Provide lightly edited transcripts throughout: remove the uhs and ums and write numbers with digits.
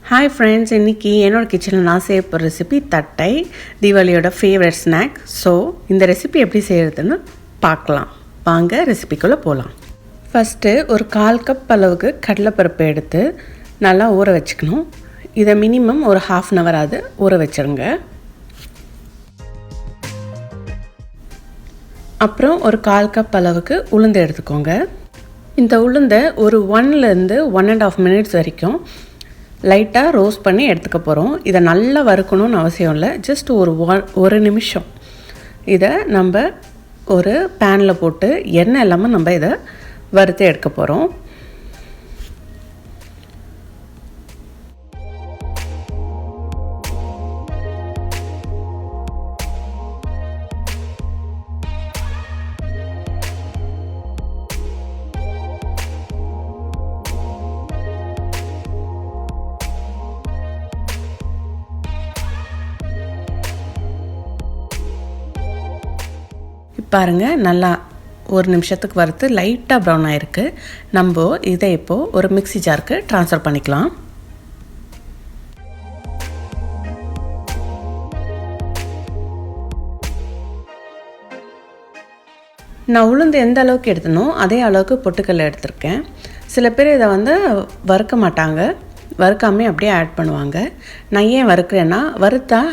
Hi friends, இன்றைக்கி என்னோடய கிச்சனில் நான் செய்ய போகிற ரெசிபி தட்டை, தீபாவளியோட ஃபேவரட் ஸ்நாக். ஸோ இந்த ரெசிபி எப்படி செய்கிறதுன்னு பார்க்கலாம். வாங்க ரெசிபிக்குள்ளே போகலாம். ஃபஸ்ட்டு ஒரு 1/4 கப் அளவுக்கு கடலைப்பருப்பு எடுத்து நல்லா ஊற வச்சுக்கணும். இதை மினிமம் ஒரு 1/2 hour ஆகுது ஊற வச்சுருங்க. அப்புறம் ஒரு 1/4 கப் அளவுக்கு உளுந்து எடுத்துக்கோங்க. இந்த உளுந்தை ஒரு 1 to 1.5 minutes வரைக்கும் லைட்டாக ரோஸ்ட் பண்ணி எடுத்துக்க போகிறோம். இதை நல்லா வறுக்கணும்னு அவசியம் இல்லை, ஜஸ்ட் ஒரு நிமிஷம் இதை நம்ம ஒரு பேனில் போட்டு எண்ணெய் இல்லாமல் நம்ம இதை வறுத்து எடுக்க போகிறோம். பாருங்கள், நல்லா ஒரு நிமிஷத்துக்கு வறுத்து லைட்டாக ப்ரௌன் ஆகிருக்கு. நம்ம இதை இப்போது ஒரு மிக்ஸி ஜாருக்கு ட்ரான்ஸ்ஃபர் பண்ணிக்கலாம். நான் உளுந்து எந்த அளவுக்கு எடுத்தனோ அதே அளவுக்கு பொட்டுக்கல்ல எடுத்திருக்கேன். சில பேர் இதை வறுக்க மாட்டாங்க, வறுக்காமே அப்படியே ஆட் பண்ணுவாங்க. நான் ஏன் வறுக்கிறேன்னா, வறுத்தா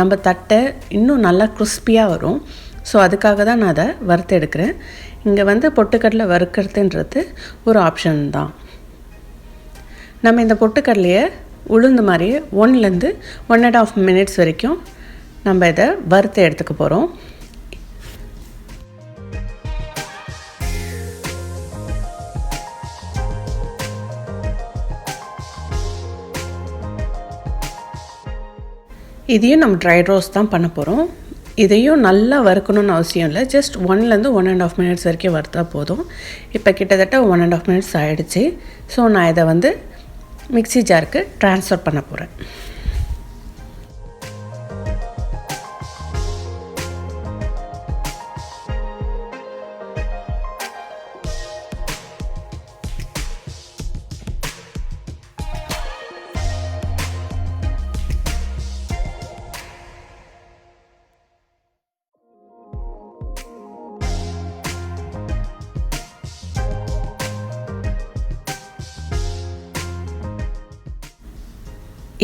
நம்ம தட்டை இன்னும் நல்லா கிறிஸ்பியாக வரும். ஸோ அதுக்காக தான் நான் அதை வறுத்து எடுக்கிறேன். இங்கே பொட்டுக்கடலை வறுக்கிறதுன்றது ஒரு ஆப்ஷன் தான். நம்ம இந்த பொட்டுக்கடலையை உளுந்து மாதிரியே 1 to 1.5 minutes வரைக்கும் நம்ம இதை வறுத்து எடுத்துக்க போகிறோம். இதையும் நம்ம ட்ரை ரோஸ்ட் தான் பண்ண போகிறோம். இதையும் நல்லா வறுக்கணும்னு அவசியம் இல்லை, ஜஸ்ட் 1 to 1.5 minutes வரைக்கும் வறுத்தா போதும். இப்போ கிட்டத்தட்ட 1.5 minutes ஆகிடுச்சு. ஸோ நான் இதை மிக்ஸி ஜாருக்கு ட்ரான்ஸ்ஃபர் பண்ண போகிறேன்.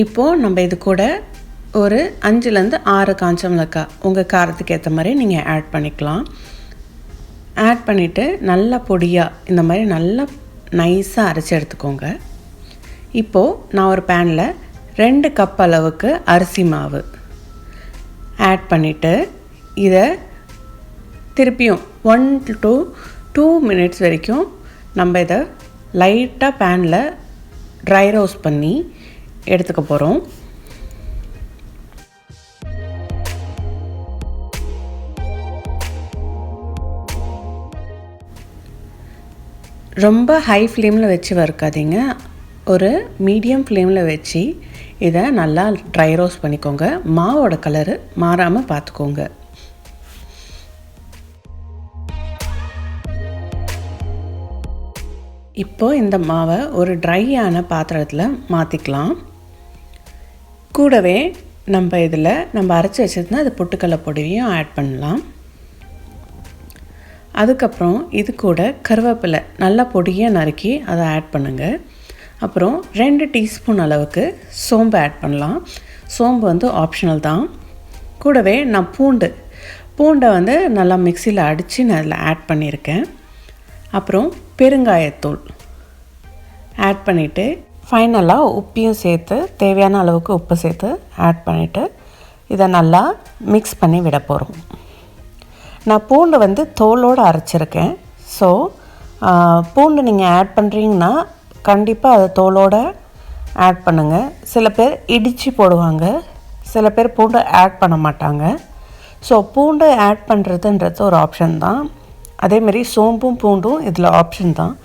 இப்போது நம்ம இது கூட ஒரு 5 to 6 காஞ்ச மிளகாய் உங்கள் காரத்துக்கு ஏற்ற மாதிரி நீங்கள் ஆட் பண்ணிக்கலாம். ஆட் பண்ணிவிட்டு நல்லா பொடியாக இந்த மாதிரி நல்லா நைஸாக அரைச்சி எடுத்துக்கோங்க. இப்போது நான் ஒரு பேனில் 2 கப் அளவுக்கு அரிசி மாவு ஆட் பண்ணிவிட்டு இதை திருப்பியும் 1 to 2 minutes வரைக்கும் நம்ம இதை லைட்டாக பேனில் ட்ரை ரோஸ்ட் பண்ணி எடுத்துக்க போகிறோம். ரொம்ப ஹை ஃப்ளேமில் வச்சு வறுக்காதீங்க, ஒரு மீடியம் ஃப்ளேமில் வச்சு இதை நல்லா ட்ரை ரோஸ்ட் பண்ணிக்கோங்க. மாவோட கலரு மாறாமல் பார்த்துக்கோங்க. இப்போது இந்த மாவை ஒரு ட்ரையான பாத்திரத்தில் மாற்றிக்கலாம். கூடவே நம்ம அரைச்சி வச்சிருந்தா அது பொட்டுக்கடலை பொடியும் ஆட் பண்ணலாம். அதுக்கப்புறம் இது கூட கருவேப்பிலை நல்லா பொடியாக நறுக்கி அதை ஆட் பண்ணுங்கள். அப்புறம் 2 டீஸ்பூன் அளவுக்கு சோம்பு ஆட் பண்ணலாம். சோம்பு ஆப்ஷனல் தான். கூடவே நான் பூண்டை நல்லா மிக்சியில் அடித்து நான் அதில் ஆட் பண்ணியிருக்கேன். அப்புறம் பெருங்காயத்தூள் ஆட் பண்ணிவிட்டு ஃபைனலாக உப்பையும் சேர்த்து தேவையான அளவுக்கு உப்பு சேர்த்து ஆட் பண்ணிவிட்டு இதை நல்லா மிக்ஸ் பண்ணி விட போகிறோம். நான் பூண்டு தோலோடு அரைச்சிருக்கேன். ஸோ பூண்டு நீங்கள் ஆட் பண்ணுறீங்கன்னா கண்டிப்பாக அதை தோலோடு ஆட் பண்ணுங்கள். சில பேர் இடித்து போடுவாங்க, சில பேர் பூண்டு ஆட் பண்ண மாட்டாங்க. ஸோ பூண்டு ஆட் பண்ணுறதுன்றது ஒரு ஆப்ஷன் தான். அதேமாரி சோம்பும் பூண்டும் இதில் ஆப்ஷன் தான்.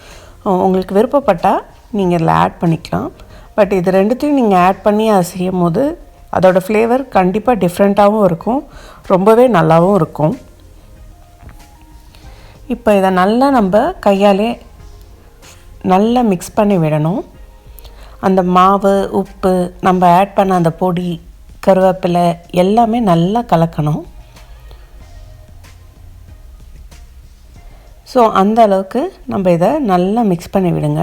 உங்களுக்கு விருப்பப்பட்டால் நீங்கள் இதில் ஆட் பண்ணிக்கலாம். பட் இது ரெண்டுத்தையும் நீங்கள் ஆட் பண்ணி அதை செய்யும் போது அதோடய ஃப்ளேவர் கண்டிப்பாக டிஃப்ரெண்ட்டாகவும் இருக்கும், ரொம்பவே நல்லாவும் இருக்கும். இப்போ இதை நல்லா நம்ம கையாலே நல்லா மிக்ஸ் பண்ணி விடணும். அந்த மாவு, உப்பு, நம்ம ஆட் பண்ண அந்த பொடி, கருவேப்பிலை எல்லாமே நல்லா கலக்கணும். ஸோ அந்த அளவுக்கு நம்ம இதை நல்லா மிக்ஸ் பண்ணி விடுங்க.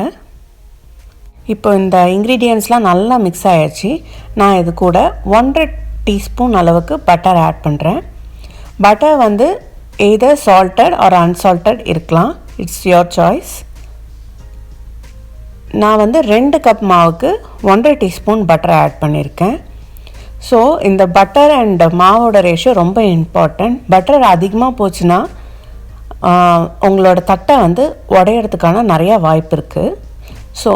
இப்போ இந்த இன்க்ரீடியன்ட்ஸ்லாம் நல்லா மிக்ஸ் ஆகிடுச்சு. நான் இது கூட 1.5 டீஸ்பூன் அளவுக்கு பட்டர் ஆட் பண்ணுறேன். பட்டர் வந்து எய்தர் சால்ட்டட் ஆர் அன்சால்ட்டட் இருக்கலாம், இட்ஸ் யோர் சாய்ஸ். நான் வந்து 2 கப் மாவுக்கு 1.5 டீஸ்பூன் பட்டர் ஆட் பண்ணியிருக்கேன். ஸோ இந்த பட்டர் அண்ட் மாவோட ரேஷியோ ரொம்ப இம்பார்ட்டண்ட். பட்டர் அதிகமாக போச்சுன்னா உங்களோட தட்டை வந்து உடையிறதுக்கான நிறையா வாய்ப்பு இருக்குது. ஸோ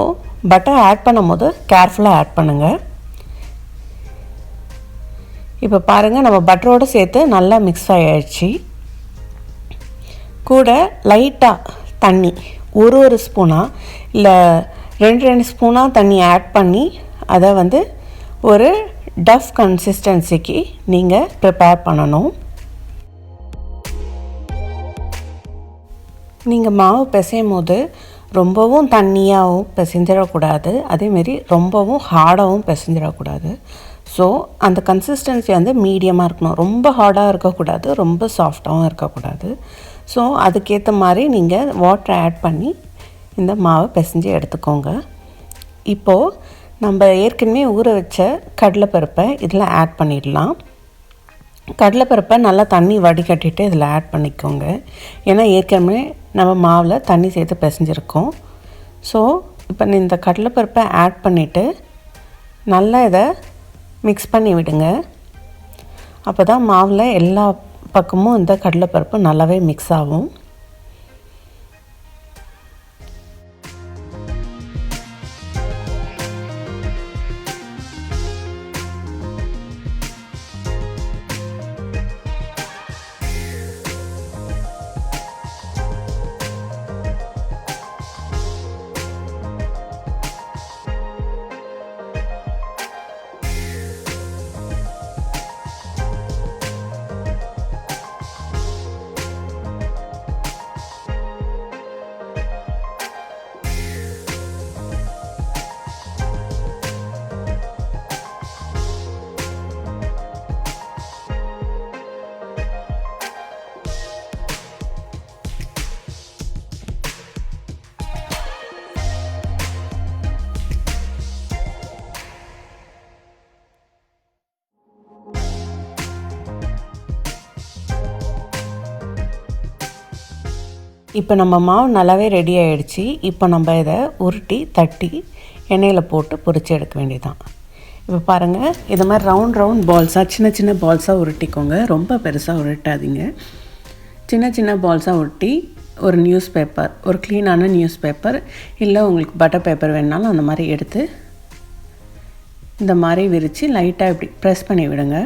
பட்டர் ஆட் பண்ணும் போது கேர்ஃபுல்லாக ஆட் பண்ணுங்கள். இப்போ பாருங்கள், நம்ம பட்டரோடு சேர்த்து நல்லா மிக்ஸ் ஆகிடுச்சு. கூட லைட்டாக தண்ணி ஒரு ஸ்பூனாக இல்லை 2 ஸ்பூனாக தண்ணி ஆட் பண்ணி அதை வந்து ஒரு டஃப் கன்சிஸ்டன்சிக்கு நீங்கள் ப்ரிப்பேர் பண்ணணும். நீங்கள் மாவு பிசையும் போது ரொம்பவும் தண்ணியாகவும் பிசைஞ்சிடக்கூடாது, அதேமாரி ரொம்பவும் ஹார்டாகவும் பிசைஞ்சிடக்கூடாது. ஸோ அந்த கன்சிஸ்டன்சி வந்து மீடியமாக இருக்கணும். ரொம்ப ஹார்டாக இருக்கக்கூடாது, ரொம்ப சாஃப்டாகவும் இருக்கக்கூடாது. ஸோ அதுக்கேற்ற மாதிரி நீங்கள் வாட்டர் ஆட் பண்ணி இந்த மாவை பிசைஞ்சு எடுத்துக்கோங்க. இப்போது நம்ம ஏற்கனவே ஊற வச்ச கடலைப்பருப்பை இதில் ஆட் பண்ணிடலாம். கடலைப்பருப்பை நல்லா தண்ணி வடிகட்டிட்டு இதில் ஆட் பண்ணிக்கோங்க. ஏன்னா ஏற்கனவே நம்ம மாவில் தண்ணி சேர்த்து பிசைஞ்சிருக்கோம். ஸோ இப்போ இந்த கடலைப்பருப்பை ஆட் பண்ணிவிட்டு நல்லா இதை மிக்ஸ் பண்ணி விடுங்க. அப்போ தான் மாவில் எல்லா பக்கமும் இந்த கடலைப்பருப்பு நல்லாவே மிக்ஸ் ஆகும். இப்போ நம்ம மாவு நல்லாவே ரெடி ஆகிடுச்சு. இப்போ நம்ம இதை உருட்டி தட்டி எண்ணெயில் போட்டு பொரிச்சு எடுக்க வேண்டியதுதான். இப்போ பாருங்கள், இது மாதிரி ரவுண்ட் பால்ஸாக சின்ன பால்ஸாக உருட்டிக்கோங்க. ரொம்ப பெருசாக உருட்டாதீங்க. சின்ன பால்ஸாக உருட்டி ஒரு நியூஸ் பேப்பர், ஒரு க்ளீனான நியூஸ் பேப்பர் இல்லை உங்களுக்கு பட்டர் பேப்பர் வேணுனாலும் அந்த மாதிரி எடுத்து இந்த மாதிரி விரித்து லைட்டாக இப்படி ப்ரெஸ் பண்ணி விடுங்க.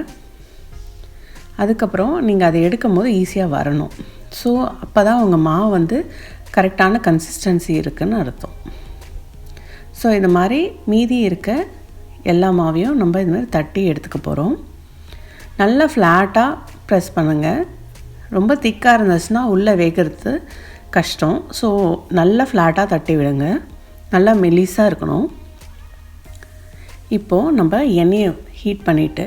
அதுக்கப்புறம் நீங்கள் அதை எடுக்கும் போது ஈஸியாக வரணும். ஸோ அப்போ தான் உங்கள் மாவு வந்து கரெக்டான கன்சிஸ்டன்சி இருக்குதுன்னு அர்த்தம். ஸோ இந்த மாதிரி மீதி இருக்க எல்லா மாவையும் நம்ம இது மாதிரி தட்டி எடுத்துக்க போகிறோம். நல்லா ஃப்ளாட்டாக ப்ரெஸ் பண்ணுங்கள். ரொம்ப திக்காக இருந்துச்சுன்னா உள்ளே வேகிறது கஷ்டம். ஸோ நல்லா ஃப்ளாட்டாக தட்டி விடுங்க. நல்லா மெலிசாக இருக்கணும். இப்போது நம்ம எண்ணெயை ஹீட் பண்ணிவிட்டு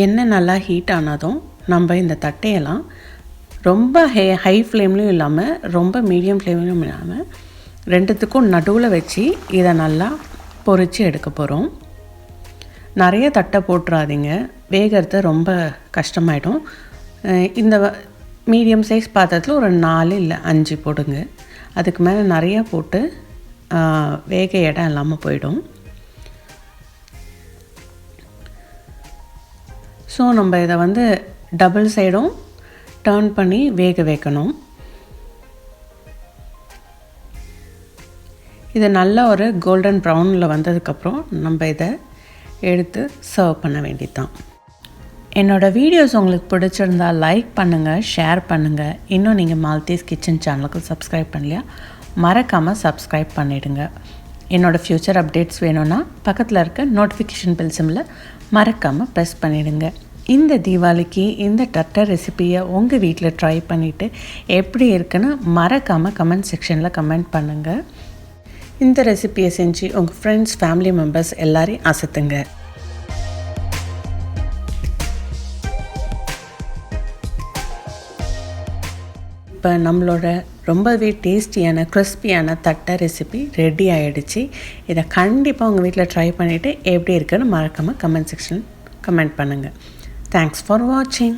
எண்ணெய் நல்லா ஹீட் ஆனதும் நம்ம இந்த தட்டையெல்லாம் ரொம்ப ஹை ஃப்ளேம்லேயும் இல்லாமல் ரொம்ப மீடியம் ஃப்ளேம்லேயும் இல்லாமல் ரெண்டுத்துக்கும் நடுவில் வச்சு இதை நல்லா பொரித்து எடுக்க போகிறோம். நிறைய தட்டை போட்டுறாதீங்க, வேகிறது ரொம்ப கஷ்டமாயிடும். இந்த மீடியம் சைஸ் பாத்திரத்தில் ஒரு 4 இல்லை 5 போடுங்க. அதுக்கு மேலே நிறையா போட்டு வேக இடம் இல்லாமல் போயிடும். ஸோ நம்ம இதை வந்து டபுள் சைடும் டர்ன் பண்ணி வேக வைக்கணும். இது நல்ல ஒரு கோல்டன் ப்ரௌனில் வந்ததுக்கப்புறம் நம்ம இதை எடுத்து சர்வ் பண்ண வேண்டியது தான். என்னோடய வீடியோஸ் உங்களுக்கு பிடிச்சிருந்தா லைக் பண்ணுங்கள், ஷேர் பண்ணுங்கள். இன்னும் நீங்கள் மால்தீஸ் கிச்சன் சேனலுக்கு சப்ஸ்கிரைப் பண்ணலையா, மறக்காமல் சப்ஸ்கிரைப் பண்ணிவிடுங்க. என்னோடய ஃப்யூச்சர் அப்டேட்ஸ் வேணும்னா பக்கத்தில் இருக்க நோட்டிஃபிகேஷன் பெல் சிம்மில் மறக்காமல் ப்ரெஸ் பண்ணிவிடுங்க. இந்த தீபாவளிக்கு இந்த டட்டை ரெசிப்பியை உங்கள் வீட்டில் ட்ரை பண்ணிவிட்டு எப்படி இருக்குன்னு மறக்காமல் கமெண்ட் செக்ஷனில் கமெண்ட் பண்ணுங்கள். இந்த ரெசிபியை செஞ்சு உங்கள் ஃப்ரெண்ட்ஸ் ஃபேமிலி மெம்பர்ஸ் எல்லாரையும் அசத்துங்க. இப்போ நம்மளோட ரொம்பவே டேஸ்டியான கிறிஸ்பியான தட்டை ரெசிபி ரெடி ஆகிடுச்சு. இதை கண்டிப்பாக உங்கள் வீட்டில் ட்ரை பண்ணிவிட்டு எப்படி இருக்குன்னு மறக்காமல் கமெண்ட் செக்ஷன் கமெண்ட் பண்ணுங்கள். தேங்க்ஸ் ஃபார் வாட்சிங்.